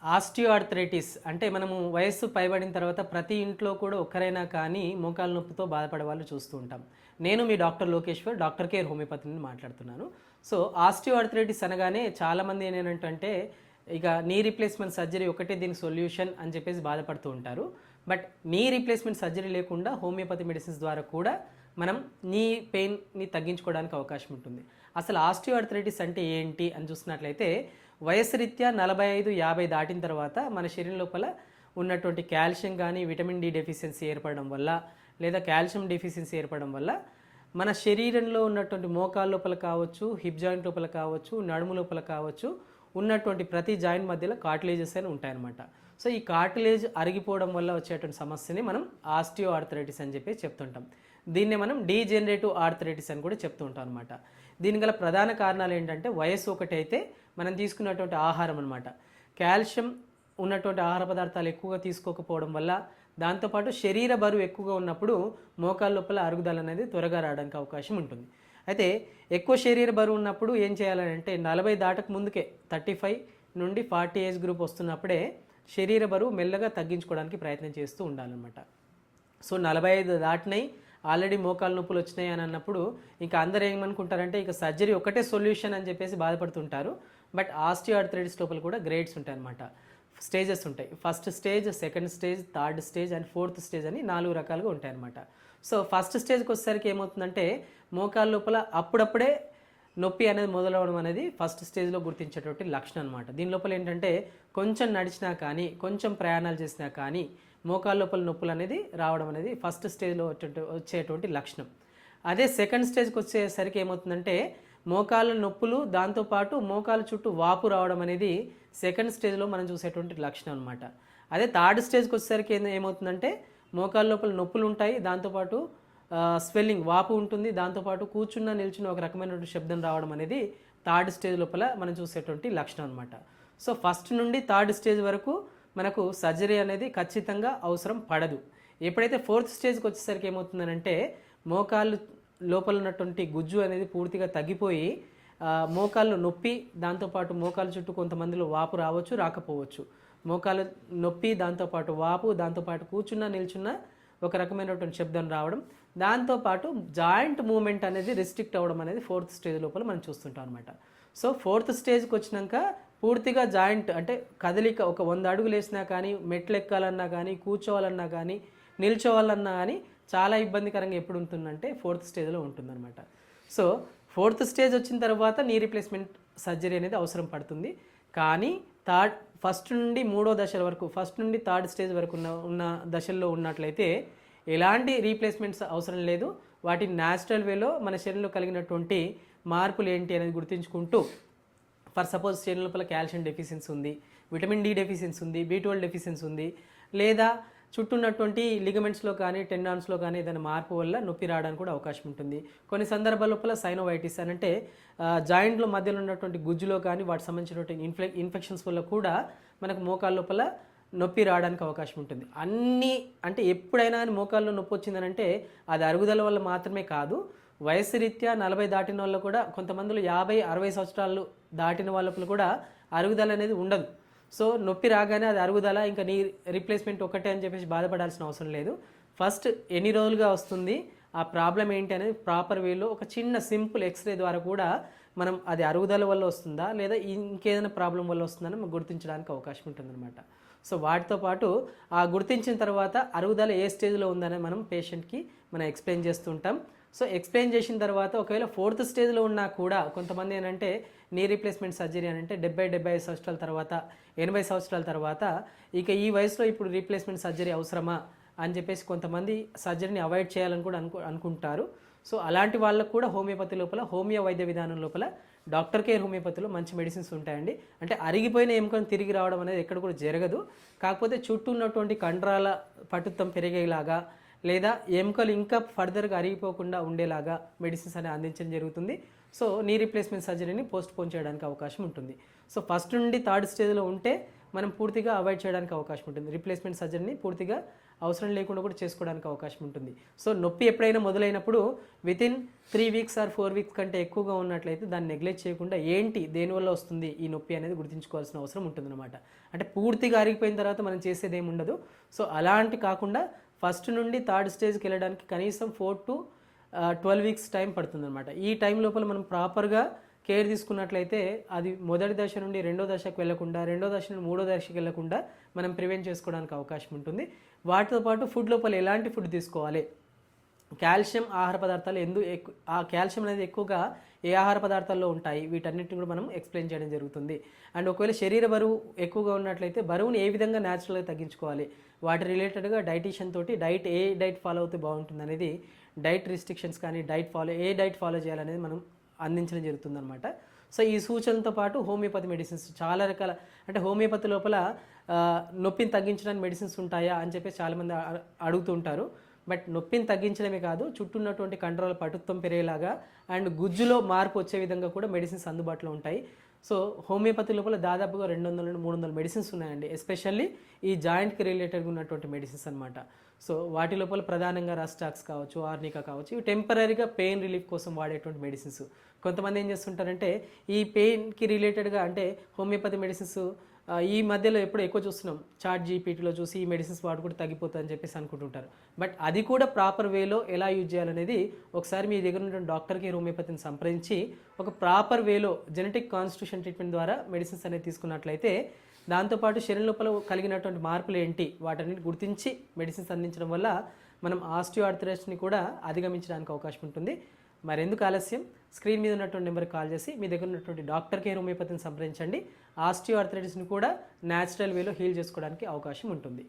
Osteoarthritis అంటే మనము వయస్సు పైబడిన తర్వాత ప్రతి ఇంట్లో కూడా ఒక్కరైనా కానీ మోకాలు నొప్పితో బాధపడే వాళ్ళు చూస్తూ ఉంటాం. నేను మీ doctor Lokeshwar, doctor care homeopathy నుండి మాట్లాడుతున్నాను. సో ఆస్టియోఆర్థరైటిస్ అనగానే చాలామంది ఏంటంటే ఇక నీ రీప్లేస్మెంట్ సర్జరీ ఒకటే దీనికి సొల్యూషన్ అని చెప్పేసి బాధపడుతూ ఉంటారు. బట్ నీ రీప్లేస్మెంట్ సర్జరీ లేకుండా హోమియోపతి మెడిసిన్స్ ద్వారా కూడా మనం నీ పెయిన్ని తగ్గించుకోవడానికి అవకాశం ఉంటుంది. అసలు ఆస్టియోఆర్థరైటిస్ అంటే ఏంటి అని చూసినట్లయితే వయసు రీత్యా 45-50 దాటిన తర్వాత మన శరీరం లోపల ఉన్నటువంటి కాల్షియం కానీ విటమిన్ డి డెఫిషియన్సీ ఏర్పడడం వల్ల లేదా కాల్షియం డెఫిషియన్సీ ఏర్పడడం వల్ల మన శరీరంలో ఉన్నటువంటి మోకాళ్ళ లోపల కావచ్చు, హిప్ జాయింట్ లోపల కావచ్చు, నడుము లోపల కావచ్చు ఉన్నటువంటి ప్రతి జాయింట్ మధ్యలో కార్టిలేజెస్ అని ఉంటాయన్నమాట. సో ఈ కార్టిలేజ్ అరిగిపోవడం వల్ల వచ్చేటువంటి సమస్యని మనం ఆస్టియోఆర్థరైటిస్ అని చెప్పి చెప్తుంటాం. దీన్నే మనం డీజెనరేటివ్ ఆర్థరైటిస్ అని కూడా చెప్తూ ఉంటాం అనమాట. దీని గల ప్రధాన కారణాలు ఏంటంటే వయస్సు ఒకటైతే మనం తీసుకున్నటువంటి ఆహారం అనమాట. కాల్షియం ఉన్నటువంటి ఆహార పదార్థాలు ఎక్కువగా తీసుకోకపోవడం వల్ల, దాంతోపాటు శరీర బరువు ఎక్కువగా ఉన్నప్పుడు మోకాళ్ళ లోపల అరుగుదల అనేది త్వరగా రావడానికి అవకాశం ఉంటుంది. అయితే ఎక్కువ శరీర బరువు ఉన్నప్పుడు ఏం చేయాలంటే 40 దాటక ముందుకే 35 నుండి 40 ఏజ్ గ్రూప్ వస్తున్నప్పుడే శరీర బరువు మెల్లగా తగ్గించుకోవడానికి ప్రయత్నం చేస్తూ ఉండాలన్నమాట. సో 45 దాటినాయి, ఆల్రెడీ మోకాలు నొప్పులు వచ్చినాయి అని అన్నప్పుడు ఇంకా అందరు ఏమనుకుంటారంటే ఇక సర్జరీ ఒకటే సొల్యూషన్ అని చెప్పేసి బాధపడుతుంటారు. బట్ ఆస్టియోఆర్థరైటిస్ లోపల కూడా గ్రేడ్స్ ఉంటాయి అన్నమాట, స్టేజెస్ ఉంటాయి. First stage, second stage, third stage and fourth stage అని 4 రకాలుగా ఉంటాయి అన్నమాట. సో ఫస్ట్ స్టేజ్కి వచ్చేసరికి ఏమవుతుందంటే మోకాళ్ళ లోపల అప్పుడప్పుడే నొప్పి అనేది మొదలవడం అనేది ఫస్ట్ స్టేజ్లో గుర్తించేటువంటి లక్షణం అనమాట. దీని లోపల ఏంటంటే కొంచెం నడిచినా కానీ, కొంచెం ప్రయాణాలు చేసినా కానీ మోకాళ్ళ లోపల నొప్పులు అనేది రావడం అనేది ఫస్ట్ స్టేజ్లో వచ్చేటువంటి లక్షణం. అదే సెకండ్ స్టేజ్కి వచ్చేసరికి ఏమవుతుందంటే మోకాళ్ళ నొప్పులు, దాంతోపాటు మోకాళ్ళ చుట్టూ వాపు రావడం అనేది సెకండ్ స్టేజ్లో మనం చూసేటువంటి లక్షణం అనమాట. అదే థర్డ్ స్టేజ్కి వచ్చేసరికి ఏమవుతుందంటే మోకాళ్ళ లోపల నొప్పులు ఉంటాయి, దాంతోపాటు స్వెల్లింగ్ వాపు ఉంటుంది, దాంతోపాటు కూర్చున్న నిల్చున్న ఒక రకమైనటువంటి శబ్దం రావడం అనేది థర్డ్ స్టేజ్ లోపల మనం చూసేటువంటి లక్షణం అనమాట. సో ఫస్ట్ నుండి థర్డ్ స్టేజ్ వరకు మనకు సర్జరీ అనేది ఖచ్చితంగా అవసరం పడదు. ఎప్పుడైతే ఫోర్త్ స్టేజ్కి వచ్చేసరికి ఏమవుతుందనంటే మోకాళ్ళు లోపల ఉన్నటువంటి గుజ్జు అనేది పూర్తిగా తగ్గిపోయి మోకాళ్ళు నొప్పి, దాంతోపాటు మోకాళ్ళ చుట్టూ కొంతమందిలో వాపు రావచ్చు, రాకపోవచ్చు. మోకాళ్ళ నొప్పి, దాంతోపాటు వాపు, దాంతోపాటు కూర్చున్న నిల్చున్న ఒక రకమైనటువంటి శబ్దం రావడం, దాంతోపాటు జాయింట్ మూమెంట్ అనేది రెస్ట్రిక్ట్ అవ్వడం అనేది ఫోర్త్ స్టేజ్ లోపల మనం చూస్తుంటాం అనమాట. సో ఫోర్త్ స్టేజ్కి వచ్చినాక పూర్తిగా జాయింట్ అంటే కదలిక ఒక 100 అడుగులు వేసినా కానీ, మెట్లు ఎక్కాలన్నా కానీ, కూర్చోవాలన్నా కానీ, నిల్చోవాలన్నా కానీ చాలా ఇబ్బందికరంగా ఎప్పుడు ఉంటుందంటే ఫోర్త్ స్టేజ్లో ఉంటుందన్నమాట. సో ఫోర్త్ స్టేజ్ వచ్చిన తర్వాత నీ రీప్లేస్మెంట్ సర్జరీ అనేది అవసరం పడుతుంది. కానీ ఫస్ట్ నుండి 3వ దశల వరకు, ఫస్ట్ నుండి థర్డ్ స్టేజ్ వరకు ఉన్న దశల్లో ఉన్నట్లయితే ఎలాంటి రీప్లేస్మెంట్స్ అవసరం లేదు. వాటిని న్యాచురల్ వేలో మన శరీరంలో కలిగినటువంటి మార్పులు ఏంటి అనేది గుర్తించుకుంటూ, ఫర్ సపోజ్ శరీరం లోపల కాల్షియం డెఫిషియన్సీ ఉంది, విటమిన్ డి డెఫిషియన్సీ ఉంది, B12 డెఫిషియన్సీ ఉంది, లేదా చుట్టూ ఉన్నటువంటి లిగమెంట్స్లో కానీ టెండాన్స్లో కానీ ఏదైనా మార్పు వల్ల నొప్పి రావడానికి కూడా అవకాశం ఉంటుంది. కొన్ని సందర్భాల లోపల సైనోవైటిస్ అని అంటే జాయింట్లో మధ్యలో ఉన్నటువంటి గుజ్జులో కానీ వాటికి సంబంధించినటువంటి ఇన్ఫెక్షన్స్ వల్ల కూడా మనకు మోకాళ్ళ లోపల నొప్పి రావడానికి అవకాశం ఉంటుంది. అన్నీ అంటే ఎప్పుడైనా మోకాల్లో నొప్పి వచ్చిందనంటే అది అరుగుదల వల్ల మాత్రమే కాదు, వయసు రీత్యా 40 దాటిన వాళ్ళు కూడా, కొంతమందిలో 50-60 సంవత్సరాలు దాటిన వాళ్ళకు కూడా అరుగుదల అనేది ఉండదు. సో నొప్పి రాగానే అది అరుగుదల, ఇంకా నీ రీప్లేస్మెంట్ ఒకటే అని చెప్పేసి బాధపడాల్సిన అవసరం లేదు. ఫస్ట్ ఎన్ని రోజులుగా వస్తుంది, ఆ ప్రాబ్లం ఏంటి అనేది ప్రాపర్ వేలో ఒక చిన్న సింపుల్ ఎక్స్రే ద్వారా కూడా మనం అది అరుగుదల వల్ల వస్తుందా లేదా ఇంకేదైనా ప్రాబ్లం వల్ల వస్తుందని మనం గుర్తించడానికి అవకాశం ఉంటుందన్నమాట. సో వాటితో పాటు ఆ గుర్తించిన తర్వాత అరుగుదల ఏ స్టేజ్లో ఉందని మనం పేషెంట్కి మనం ఎక్స్ప్లెయిన్ చేస్తుంటాం. సో ఎక్స్ప్లెయిన్ చేసిన తర్వాత ఒకవేళ ఫోర్త్ స్టేజ్లో ఉన్నా కూడా కొంతమంది ఏంటంటే నీ రీప్లేస్మెంట్ సర్జరీ అని అంటే 70-75 సంవత్సరాల తర్వాత, 80 సంవత్సరాల తర్వాత ఇక ఈ వయసులో ఇప్పుడు రీప్లేస్మెంట్ సర్జరీ అవసరమా అని చెప్పేసి కొంతమంది సర్జరీని అవాయిడ్ చేయాలని కూడా అనుకుంటారు. సో అలాంటి వాళ్ళకు కూడా హోమియోపతి లోపల, హోమియో వైద్య విధానం లోపల డాక్టర్ కేర్ హోమియోపతిలో మంచి మెడిసిన్స్ ఉంటాయండి. అంటే అరిగిపోయిన ఎముకను తిరిగి రావడం అనేది ఎక్కడ కూడా జరగదు. కాకపోతే చుట్టూ ఉన్నటువంటి కండరాల పటుత్వం పెరిగేలాగా లేదా ఎముకలు ఇంకా ఫర్దర్గా అరిగిపోకుండా ఉండేలాగా మెడిసిన్స్ అనేది అందించడం జరుగుతుంది. So knee replacement సర్జరీని post phone చేయడానికి అవకాశం ఉంటుంది. సో ఫస్ట్ నుండి థర్డ్ స్టేజ్లో ఉంటే మనం పూర్తిగా అవాయిడ్ చేయడానికి అవకాశం ఉంటుంది. రీప్లేస్మెంట్ సర్జరీని పూర్తిగా అవసరం లేకుండా కూడా చేసుకోవడానికి అవకాశం ఉంటుంది. సో నొప్పి ఎప్పుడైనా మొదలైనప్పుడు వితిన్ 3 వీక్స్ ఆర్ 4 వీక్స్ కంటే ఎక్కువగా ఉన్నట్లయితే దాన్ని నెగ్లెక్ట్ చేయకుండా ఏంటి దేనివల్ల వస్తుంది ఈ నొప్పి అనేది గుర్తించుకోవాల్సిన అవసరం ఉంటుందన్నమాట. అంటే పూర్తిగా అరిగిపోయిన తర్వాత మనం చేసేది ఏమి ఉండదు. సో అలాంటి కాకుండా ఫస్ట్ నుండి థర్డ్ స్టేజ్కి వెళ్ళడానికి కనీసం 4 to 12 వీక్స్ టైం పడుతుందన్నమాట. ఈ టైం లోపల మనం ప్రాపర్గా కేర్ తీసుకున్నట్లయితే అది మొదటి దశ నుండి రెండో దశకు వెళ్లకుండా, రెండో దశ నుండి మూడో దశకు వెళ్లకుండా మనం ప్రివెంట్ చేసుకోవడానికి అవకాశం ఉంటుంది. వాటితో పాటు ఫుడ్ లోపల ఎలాంటి ఫుడ్ తీసుకోవాలి, కాల్షియం ఆహార పదార్థాలు ఆ కాల్షియం అనేది ఎక్కువగా ఏ ఆహార పదార్థాల్లో ఉంటాయి, వీటన్నిటిని కూడా మనం ఎక్స్ప్లెయిన్ చేయడం జరుగుతుంది. అండ్ ఒకవేళ శరీర బరువు ఎక్కువగా ఉన్నట్లయితే బరువుని ఏ విధంగా న్యాచురల్గా తగ్గించుకోవాలి, వాటి రిలేటెడ్గా డైటీషియన్ తోటి ఏ డైట్ ఫాలో అవుతే బాగుంటుంది అనేది, డైట్ రిస్ట్రిక్షన్స్ కానీ ఏ డైట్ ఫాలో చేయాలనేది మనం అందించడం జరుగుతుందన్నమాట. సో ఈ సూచనలతో పాటు హోమియోపతి మెడిసిన్స్ చాలా రకాల, అంటే హోమియోపతి లోపల నొప్పిని తగ్గించడానికి మెడిసిన్స్ ఉంటాయా అని చెప్పి చాలామంది అడుగుతుంటారు. బట్ నొప్పిని తగ్గించడమే కాదు, చుట్టూ ఉన్నటువంటి కండరాల పటుత్వం పెరిగేలాగా అండ్ గుజ్జులో మార్పు వచ్చే విధంగా కూడా మెడిసిన్స్ అందుబాటులో ఉంటాయి. సో హోమియోపతి లోపల దాదాపుగా 200 నుండి 300 మెడిసిన్స్ ఉన్నాయండి, ఎస్పెషల్లీ ఈ జాయింట్కి రిలేటెడ్గా ఉన్నటువంటి మెడిసిన్స్ అనమాట. సో వాటి లోపల ప్రధానంగా రస్టాక్స్ కావచ్చు, ఆర్నికా కావచ్చు, ఇవి టెంపరీగా పెయిన్ రిలీఫ్ కోసం వాడేటువంటి మెడిసిన్స్. కొంతమంది ఏం చేస్తుంటారంటే ఈ పెయిన్కి రిలేటెడ్గా, అంటే హోమియోపతి మెడిసిన్స్ ఈ మధ్యలో ఎప్పుడు ఎక్కువ చూస్తున్నాం, చాట్ జీపీటీలో చూసి ఈ మెడిసిన్స్ వాడుకుంటే తగ్గిపోతుంది అని చెప్పేసి అనుకుంటుంటారు. బట్ అది కూడా ప్రాపర్ వేలో ఎలా యూజ్ చేయాలనేది ఒకసారి మీ దగ్గర ఉన్న డాక్టర్కి హోమియోపతిని సంప్రదించి ఒక ప్రాపర్ వేలో జెనెటిక్ కాన్స్టిట్యూషన్ ట్రీట్మెంట్ ద్వారా మెడిసిన్స్ అనేది తీసుకున్నట్లయితే, దాంతోపాటు శరీరం లోపల కలిగినటువంటి మార్పులు ఏంటి వాటన్నిటి గుర్తించి మెడిసిన్స్ అందించడం వల్ల మనం ఆస్టియోఆర్థరైటిస్ని కూడా అధిగమించడానికి అవకాశం ఉంటుంది. మరెందుకు ఆలస్యం, స్క్రీన్ మీద ఉన్నటువంటి నెంబర్కి కాల్ చేసి మీ దగ్గర ఉన్నటువంటి డాక్టర్ కేర్ హోమియోపతిని సంప్రదించండి. ఆస్టియోఆర్థరైటిస్ని కూడా న్యాచురల్ వేలో హీల్ చేసుకోవడానికి అవకాశం ఉంటుంది.